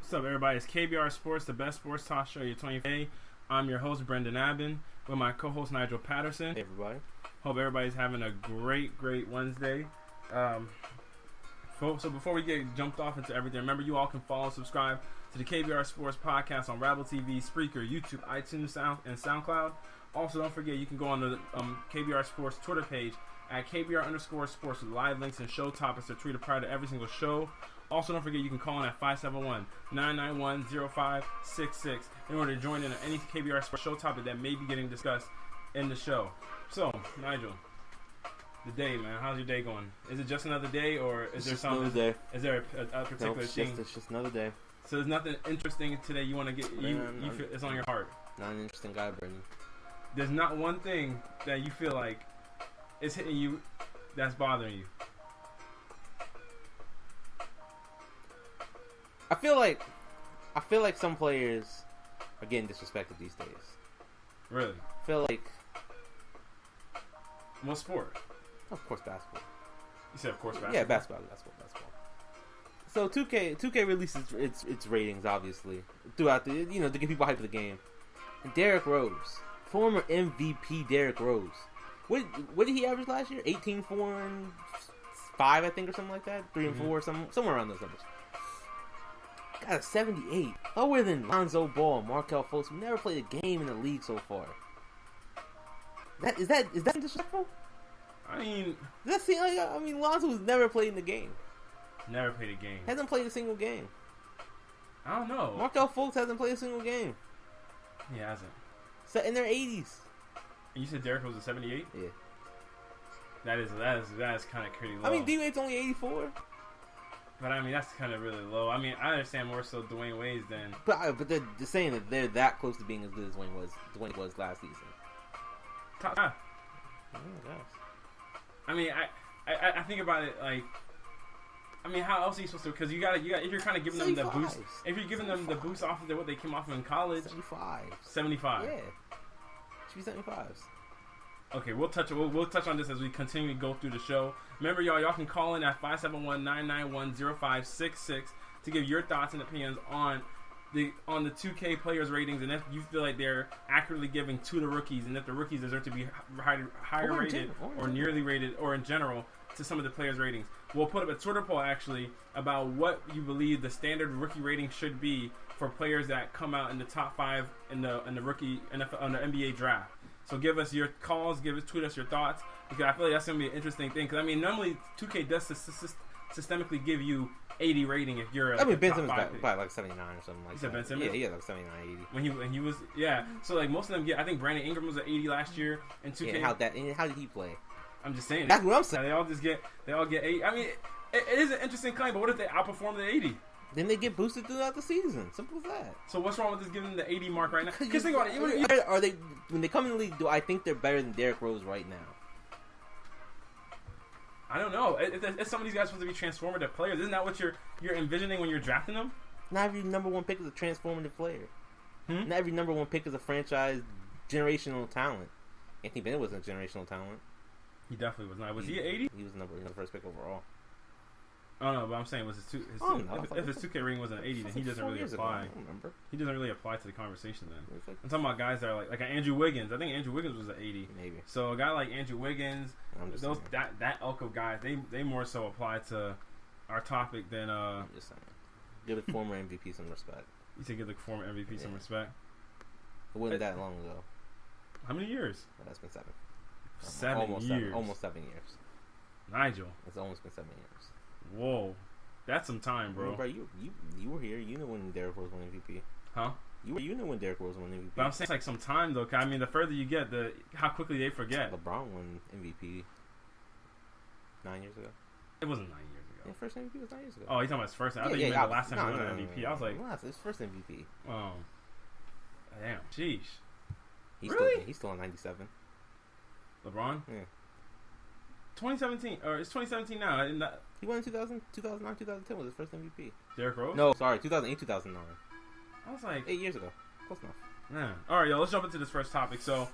What's up, everybody? It's KBR Sports, the best sports talk show your 24. I'm your host, Brendan Abbin, with my co-host, Nigel Patterson. Hey, everybody. Hope everybody's having a great Wednesday. So before we get jumped off into everything, remember you all can follow and subscribe to the KBR Sports podcast on Rabble TV, Spreaker, YouTube, iTunes, and SoundCloud. Also, don't forget you can go on the KBR Sports Twitter page at KBR_Sports with live links and show topics that are tweeted prior to every single show. Also, don't forget you can call in at 571-991-0566 in order to join in on any KBR Sports show topic that may be getting discussed in the show. So, Nigel, the day, man, how's your day going? Is it just another day, or is there something? Another day. Is there a particular thing? It's just another day. So there's nothing interesting today you want to get. You feel it's on your heart. Not an interesting guy, Brendan. There's not one thing that you feel like is hitting you that's bothering you. I feel like some players are getting disrespected these days. Really? I feel like, what sport? of course, basketball. You said of course basketball. Yeah, basketball. So 2K releases its ratings, obviously, throughout the, to get people hyped for the game. And Derrick Rose, former MVP Derrick Rose, what did he average last year? 18, 4, and 5, I think, or something like that. 3 and 4, somewhere around those numbers. Got a 78, lower than Lonzo Ball, Markelle Fultz, who never played a game in the league so far. Is that disrespectful? I mean, Does that seem like, Lonzo's never played in the game. Never played a game. Hasn't played a single game. I don't know. Markelle Fultz hasn't played a single game. He hasn't. So in their 80s. And you said Derrick Rose was a 78? Yeah. That is kind of pretty low. I mean, D-Wade's only 84. But I mean, that's kind of really low. I mean, I understand more so Dwayne Wade's than. But they're saying that they're that close to being as good as Dwayne was last season. Top. Oh my gosh. I mean, I think about it like. I mean, how else are you supposed to? Because you got if you're kind of giving them the boost, if you're giving them the boost off of what they came off of in college, 75. Yeah, should be 75s. Okay, we'll touch on this as we continue to go through the show. Remember, y'all can call in at 571-991-0566 to give your thoughts and opinions on the 2K players ratings, and if you feel like they're accurately giving to the rookies, and if the rookies deserve to be higher rated or nearly rated, or in general to some of the players' ratings. We'll put up a Twitter poll actually about what you believe the standard rookie rating should be for players that come out in the top 5 in the rookie NFL, on the NBA draft. So give us your calls, tweet us your thoughts, because I feel like that's going to be an interesting thing. Because I mean, normally 2K does systemically give you 80 rating if you're. Ben Simmons got like 79 or something like that. You said Ben Simmons? Yeah, like 79, 80. When he was So like most of them get. I think Brandon Ingram was at 80 last year, and 2K. Yeah, how did he play? I'm just saying. That's what I'm saying. They all get 80. I mean, it is an interesting claim, but what if they outperform the 80? Then they get boosted throughout the season. Simple as that. So what's wrong with just giving them the 80 mark right now? Because think about it. Are they, when they come in the league, do I think they're better than Derrick Rose right now? I don't know. If some of these guys supposed to be transformative players, isn't that what you're envisioning when you're drafting them? Not every number one pick is a transformative player. Not every number one pick is a franchise generational talent. Anthony Bennett wasn't a generational talent. He definitely was not. Was he 80? He was the first pick overall. Oh no, but I'm saying if his 2K rating wasn't 80, then he doesn't really apply. I don't remember. He doesn't really apply to the conversation then. I'm talking about guys that are like Andrew Wiggins. I think Andrew Wiggins was an 80. Maybe. So a guy like Andrew Wiggins, that ilk of guys, they more so apply to our topic than. I'm just saying. Give the former MVP some respect. You said give the former MVP some respect. It wasn't that long ago. How many years? Well, that's been 7. 7 years. Almost 7 years. Nigel. It's almost been 7 years. Whoa, that's some time, bro. Bro, you were here. You know when Derrick Rose won MVP. Huh? You know when Derrick Rose won MVP. But I'm saying it's like some time though. I mean, the further you get, how quickly they forget. LeBron won MVP 9 years ago. It wasn't 9 years ago. Yeah, first MVP was 9 years ago. Oh, you're talking about his first? I thought you meant the last time he won an MVP. I was like, his first MVP. Oh, damn, sheesh. He's still on 97. LeBron? Yeah. 2017, or it's 2017 now. He won in 2009, 2010 was his first MVP. Derrick Rose? No, sorry, 2008, 2009. I was like 8 years ago. Close enough. Man. All right, yo, let's jump into this first topic. So,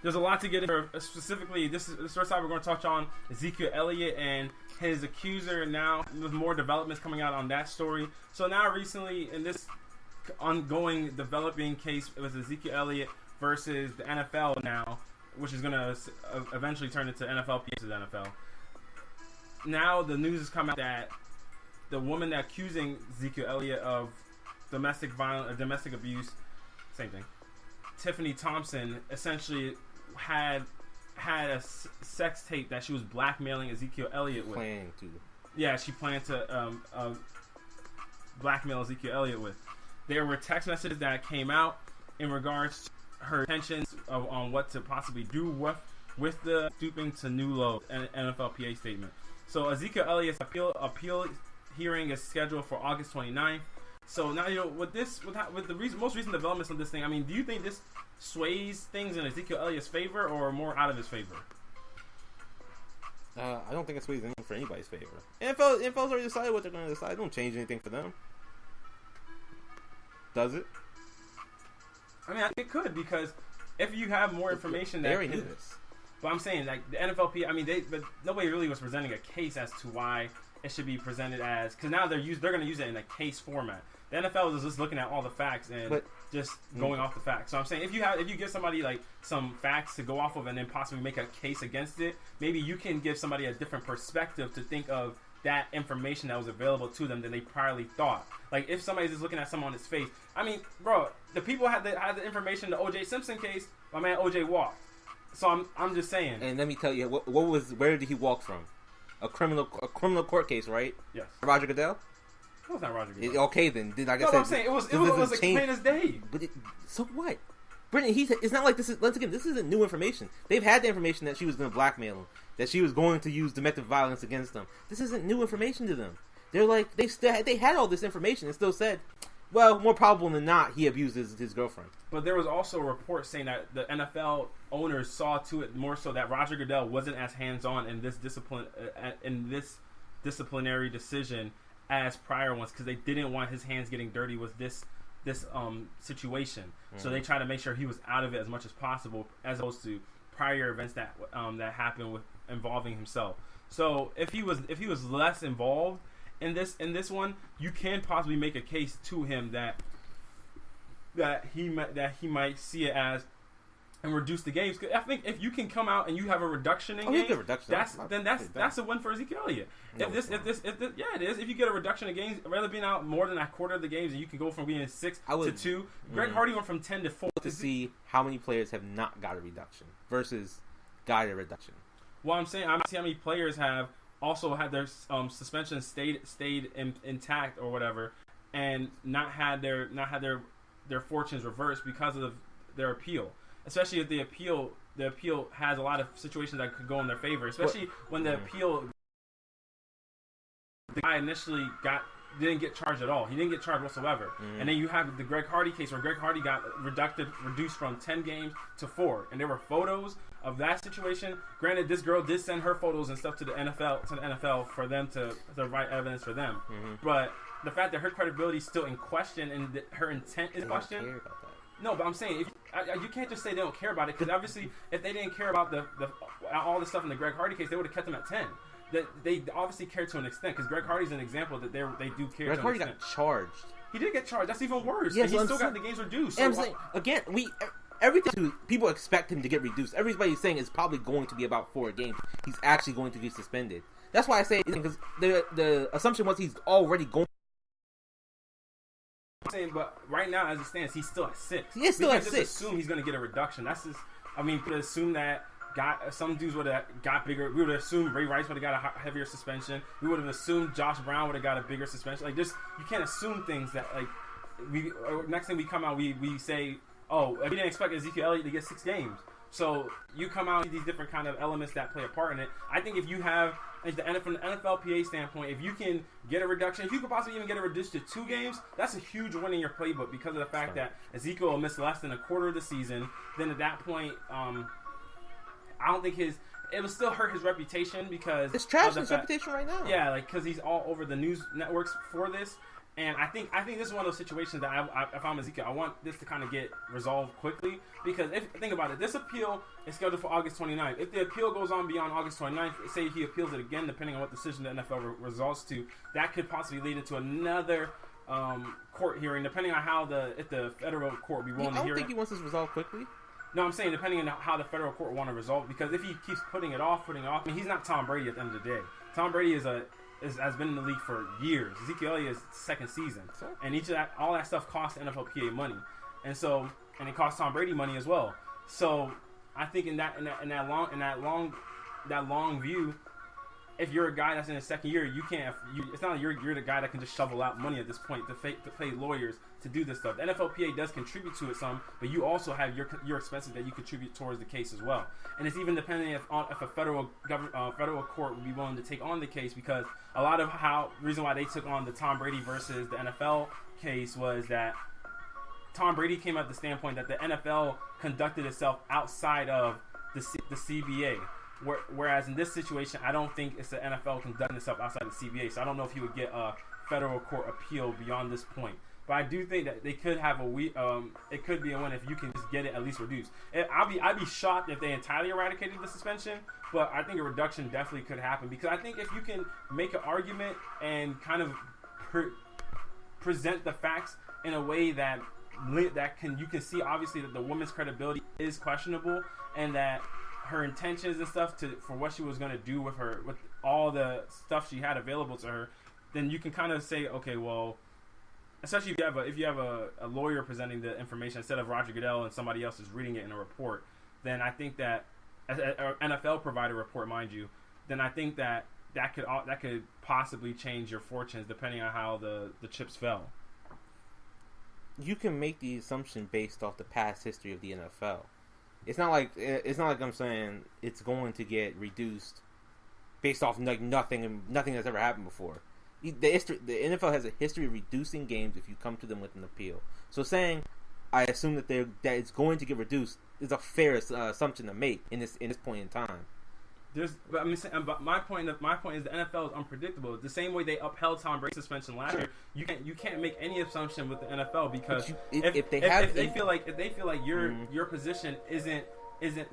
there's a lot to get into. Specifically, this first time we're going to touch on Ezekiel Elliott and his accuser now, with more developments coming out on that story. So now recently, in this ongoing developing case with Ezekiel Elliott versus the NFL now, which is going to eventually turn into NFL versus NFL. Now the news has come out that the woman accusing Ezekiel Elliott of domestic violence or domestic abuse, same thing, Tiffany Thompson, essentially had a sex tape that she was blackmailing Ezekiel Elliott with. She planned to blackmail Ezekiel Elliott with. There were text messages that came out in regards to her intentions on what to possibly do with the stooping to new lows, an NFLPA statement. So Ezekiel Elliott's appeal hearing is scheduled for August 29th. So now, with the most recent developments on this thing, I mean, do you think this sways things in Ezekiel Elliott's favor or more out of his favor? I don't think it sways anything for anybody's favor. NFL's already decided what they're going to decide. Don't change anything for them. Does it? I mean, I think it could, because if you have more information, they already knew this. But I'm saying, like, the NFLP, I mean, but nobody really was presenting a case as to why it should be presented as, because now they're going to use it in a case format. The NFL is just looking at all the facts and just going off the facts. So I'm saying, if you give somebody like some facts to go off of and then possibly make a case against it, maybe you can give somebody a different perspective to think of that information that was available to them than they priorly thought. Like, if somebody's just looking at someone on his face, I mean, bro, the people had the information. The O.J. Simpson case, my man O.J. walked. So I'm just saying. And let me tell you, where did he walk from? A criminal court case, right? Yes. Roger Goodell? It was not Roger Goodell. Okay, then. Like I said, I'm saying, it was as plain as day. But so what? Brendan, it's not like this is, once again, this isn't new information. They've had the information that she was going to blackmail him, that she was going to use domestic violence against them. This isn't new information to them. They're like, they had all this information and still said, well, more probable than not, he abused his girlfriend. But there was also a report saying that the NFL owners saw to it more so that Roger Goodell wasn't as hands-on in this disciplinary decision as prior ones, because they didn't want his hands getting dirty with this situation. Mm-hmm. So they tried to make sure he was out of it as much as possible, as opposed to prior events that happened with involving himself. So if he was less involved in this one, you can possibly make a case to him that he might see it as and reduce the games. I think if you can come out and you have a reduction in games, that's a win for Ezekiel Elliott. It is. If you get a reduction in games, rather being out more than a quarter of the games, and you can go from being 6 to 2. Greg Hardy went from 10 to 4. To see how many players have not got a reduction versus got a reduction. Well, I'm saying, see how many players have also had their suspension stayed intact or whatever, and not had their fortunes reversed because of their appeal. Especially if the appeal has a lot of situations that could go in their favor. Especially when the appeal, the guy initially didn't get charged at all. He didn't get charged whatsoever. Mm-hmm. And then you have the Greg Hardy case where Greg Hardy got reduced from 10 games to 4. And there were photos of that situation. Granted, this girl did send her photos and stuff to the NFL for them to write evidence for them. Mm-hmm. But the fact that her credibility is still in question and her intent is questioned. No, but I'm saying you can't just say they don't care about it, because obviously if they didn't care about all the stuff in the Greg Hardy case, they would have kept them at 10. They obviously care to an extent, because Greg Hardy's an example that they do care. Greg to Hardy an extent. Got charged. He did get charged. That's even worse. Yes, and he still got the games reduced. So I'm saying, again, everything people expect him to get reduced. Everybody's saying it's probably going to be about 4 games. He's actually going to be suspended. That's why I say, because the assumption was he's already going. But right now, as it stands, he's still at 6. He is still at 6. Just assume he's going to get a reduction. That's just, we would assume that some dudes would have got bigger. We would have assumed Ray Rice would have got a heavier suspension. We would have assumed Josh Brown would have got a bigger suspension. Like, just, you can't assume things that, like, next thing we come out, we say, oh, we didn't expect Ezekiel Elliott to get 6 games. So you come out with these different kind of elements that play a part in it. I think if you have, from the NFLPA standpoint, if you can get a reduction, if you could possibly even get it reduced to 2 games, that's a huge win in your playbook, because of the fact that Ezekiel will miss less than a quarter of the season. Then at that point, I don't think it would still hurt his reputation, because it's trashing his reputation right now. Yeah, like, because he's all over the news networks for this. And I think this is one of those situations that if I'm Ezekiel, I want this to kind of get resolved quickly, because think about it, this appeal is scheduled for August 29th. If the appeal goes on beyond August 29th, say he appeals it again, depending on what decision the NFL results to, that could possibly lead into another court hearing, depending on how if the federal court will be willing to hear it. I don't think he wants this resolved quickly. No, I'm saying depending on how the federal court want to resolve, because if he keeps putting it off, I mean, he's not Tom Brady at the end of the day. Tom Brady has been in the league for years. Ezekiel Elliott's second season, and all that stuff costs NFLPA money, and it costs Tom Brady money as well. So I think in that long view, if you're a guy that's in his second year, it's not like you're the guy that can just shovel out money at this point to pay lawyers to do this stuff. The NFLPA does contribute to it some, but you also have your expenses that you contribute towards the case as well. And it's even depending if a federal court would be willing to take on the case, because a lot of reason why they took on the Tom Brady versus the NFL case was that Tom Brady came at the standpoint that the NFL conducted itself outside of the CBA. Whereas in this situation, I don't think it's the NFL conducting itself outside the CBA. So I don't know if he would get a federal court appeal beyond this point. But I do think that they could have it could be a win if you can just get it at least reduced. I'd be shocked if they entirely eradicated the suspension, but I think a reduction definitely could happen, because I think if you can make an argument and kind of present the facts in a way that you can see obviously that the woman's credibility is questionable, and that her intentions and stuff for what she was going to do with all the stuff she had available to her, then you can kind of say, okay, well, especially if you have a lawyer presenting the information instead of Roger Goodell and somebody else is reading it in a report, then I think that an NFL provider report, mind you, then I think that could possibly change your fortunes depending on how the chips fell. You can make the assumption based off the past history of the NFL. It's not like I'm saying it's going to get reduced based off like nothing that's ever happened before. The NFL has a history of reducing games if you come to them with an appeal. So saying I assume that it's going to get reduced is a fair assumption to make in this point in time. But my point is the NFL is unpredictable. The same way they upheld Tom Brady's suspension last year, you can't make any assumption with the NFL, because if they feel like your position isn't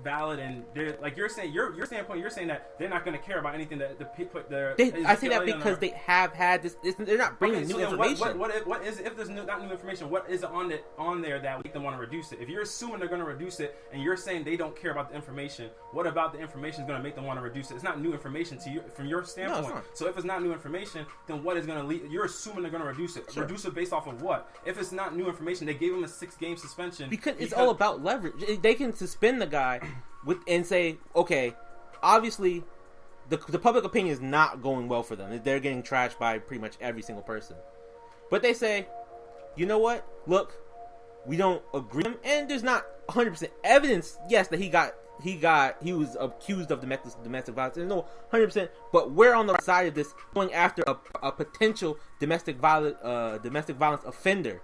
valid, and they're like you're saying your standpoint, you're saying that they're not going to care about anything that I say that because they have had this. They're not bringing new information. What is if there's not new information? What is on there that make them want to reduce it? If you're assuming they're going to reduce it, and you're saying they don't care about the information, what about the information is going to make them want to reduce it? It's not new information to you from your standpoint. No, so if it's not new information, then what is going to lead? You're assuming they're going to reduce it. Sure. Reduce it based off of what? If it's not new information, they gave him a 6-game suspension because it's all about leverage. They can suspend the guy and say, okay, obviously the public opinion is not going well for them. They're getting trashed by pretty much every single person. But they say, you know what? Look, we don't agree, and there's not 100% evidence. Yes, that he was accused of domestic violence. There's no 100%, but we're on the right side of this, going after a potential domestic violence offender.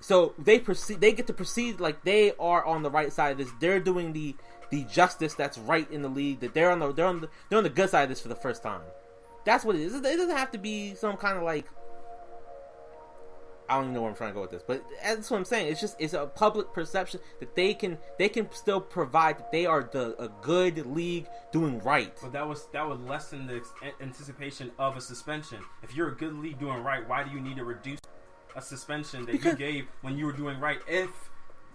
So they get to proceed like they are on the right side of this. They're doing the justice that's right in the league. That they're on the good side of this for the first time. That's what it is. It doesn't have to be some kind of like, I don't even know where I'm trying to go with this, but that's what I'm saying. It's a public perception that they can still provide that they are a good league doing right. But that would lessen the anticipation of a suspension. If you're a good league doing right, why do you need to reduce a suspension that you gave when you were doing right? If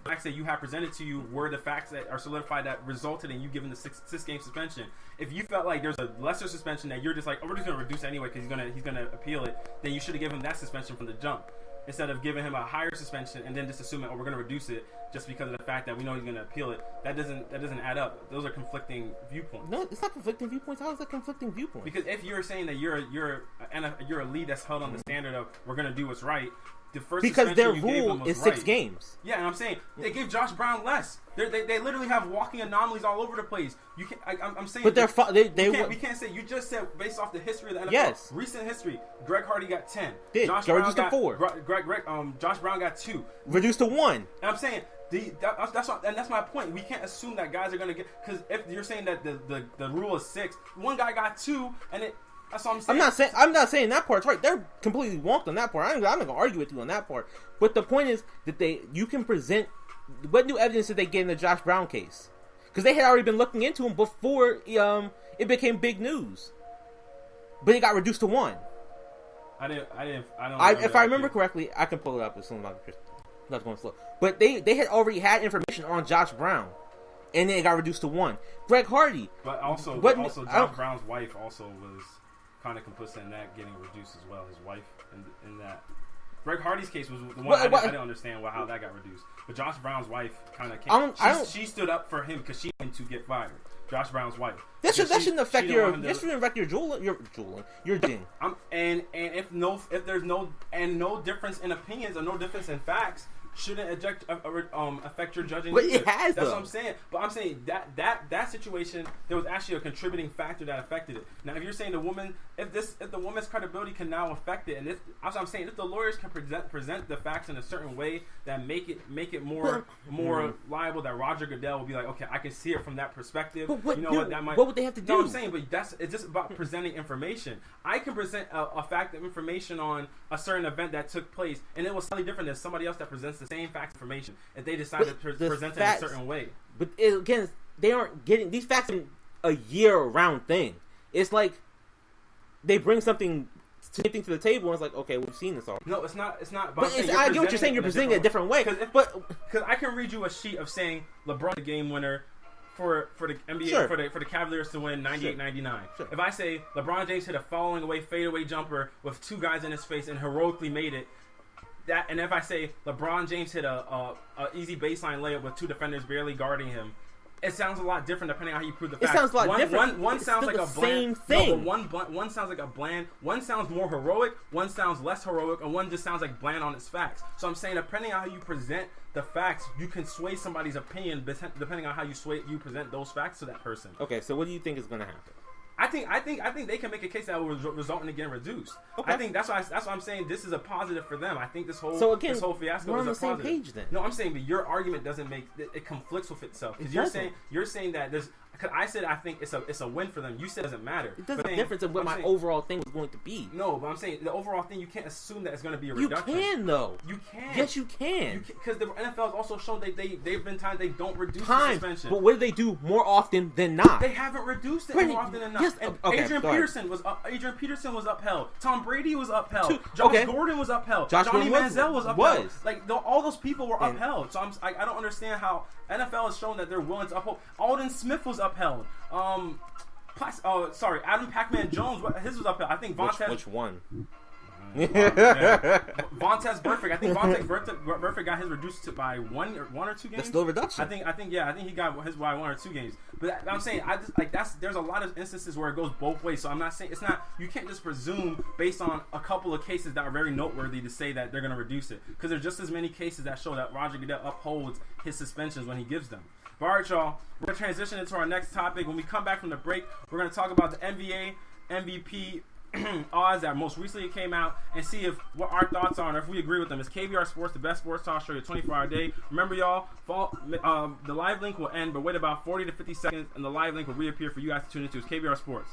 the facts that you have presented to you were the facts that are solidified that resulted in you giving the six-game suspension, if you felt like there's a lesser suspension that you're just like, oh, we're just going to reduce it anyway because he's gonna appeal it, then you should have given him that suspension from the jump, instead of giving him a higher suspension and then just assuming, oh, we're going to reduce it just because of the fact that we know he's going to appeal it. That doesn't add up. Those are conflicting viewpoints. No, it's not conflicting viewpoints. How is that conflicting viewpoints? Because if you're saying that you're a lead that's held on the standard of we're going to do what's right, the first because their rule is right. 6 games. Yeah, and I'm saying they gave Josh Brown less. They literally have walking anomalies all over the place. You can I'm saying, but we can't say. You just said based off the history of the NFL. Yes. Recent history. Greg Hardy got 10. Josh Brown got 4. Josh Brown got 2. Reduced to 1. And I'm saying that's my point. We can't assume that guys are gonna get, because if you're saying that the rule is 6, one guy got 2, and That's what I'm saying. I'm not saying that part's right. They're completely wonked on that part. I'm not gonna argue with you on that part. But the point is that you can present what new evidence did they get in the Josh Brown case? Because they had already been looking into him before it became big news. But it got reduced to 1. If I remember correctly, I can pull it up as soon as I'm going slow. But they had already had information on Josh Brown, and then it got reduced to 1. Greg Hardy. But also Josh Brown's wife also was kind of complicit in that getting reduced as well. His wife in that. Greg Hardy's case was the one I didn't understand how that got reduced. But Josh Brown's wife kind of came. She stood up for him because she wanted to get fired. Josh Brown's wife. That shouldn't affect your ding. And if there's no difference in opinions or no difference in facts, shouldn't affect your judging. But it has. That's what I'm saying. But I'm saying that situation, there was actually a contributing factor that affected it. Now, if you're saying if the woman's credibility can now affect it, and that's what I'm saying, if the lawyers can present the facts in a certain way that make it more liable, that Roger Goodell will be like, okay, I can see it from that perspective. But what would they have to do? No, I'm saying, but it's just about presenting information. I can present a fact of information on a certain event that took place, and it was slightly different than somebody else that presents the same facts information if they decide to present it in a certain way. But again, they aren't getting these facts in a year-round thing. It's like they bring something to the table, and it's like, okay, we've seen this all. No, it's not. But I get what you're saying. You're presenting it a different way. Because I can read you a sheet of saying LeBron the game winner for the NBA, sure, for the Cavaliers to win 98-99. Sure. If I say LeBron James hit a falling away fadeaway jumper with 2 guys in his face and heroically made it. And if I say LeBron James hit a easy baseline layup with 2 defenders barely guarding him, it sounds a lot different depending on how you prove the facts. It sounds a lot different. One sounds like a bland thing. No, but one sounds like a bland. One sounds more heroic. One sounds less heroic, and one just sounds like bland on its facts. So I'm saying, depending on how you present the facts, you can sway somebody's opinion depending on how you present those facts to that person. Okay, so what do you think is going to happen? I think they can make a case that will result in it getting reduced. Okay. I think that's why I'm saying this is a positive for them. I think this whole fiasco we're is on the a same positive. Page then. No, I'm saying, but your argument doesn't make it conflicts with itself because you're saying that there's. Because I said I think it's a win for them. You said it doesn't matter. It doesn't make a difference in what my overall thing was going to be. No, but I'm saying the overall thing, you can't assume that it's going to be a reduction. You can though. You can. Yes, you can. Because the NFL has also shown they've been times they don't reduce the suspension. But what do they do more often than not? They haven't reduced it more often than not. Yes, Adrian Peterson was upheld. Tom Brady was upheld. Josh Gordon was upheld. Johnny Manziel was upheld. All those people were upheld. So I don't understand how NFL has shown that they're willing to uphold. Alden Smith was upheld. Adam Pac-Man Jones, his was upheld. I think Vontaze. Which one? Vontaze Burfict. I think Vontaze Burfict got his reduced by one or 2 games. That's still a reduction. I think he got his by 1 or 2 games. But I'm saying there's a lot of instances where it goes both ways. So I'm not saying you can't just presume based on a couple of cases that are very noteworthy to say that they're going to reduce it, because there's just as many cases that show that Roger Goodell upholds his suspensions when he gives them. But all right, y'all, we're going to transition into our next topic. When we come back from the break, we're going to talk about the NBA MVP odds that most recently came out and see what our thoughts are and if we agree with them. It's KBR Sports, the best sports talk show, 24-hour day. Remember, y'all, the live link will end, but wait about 40 to 50 seconds, and the live link will reappear for you guys to tune into. It's KBR Sports.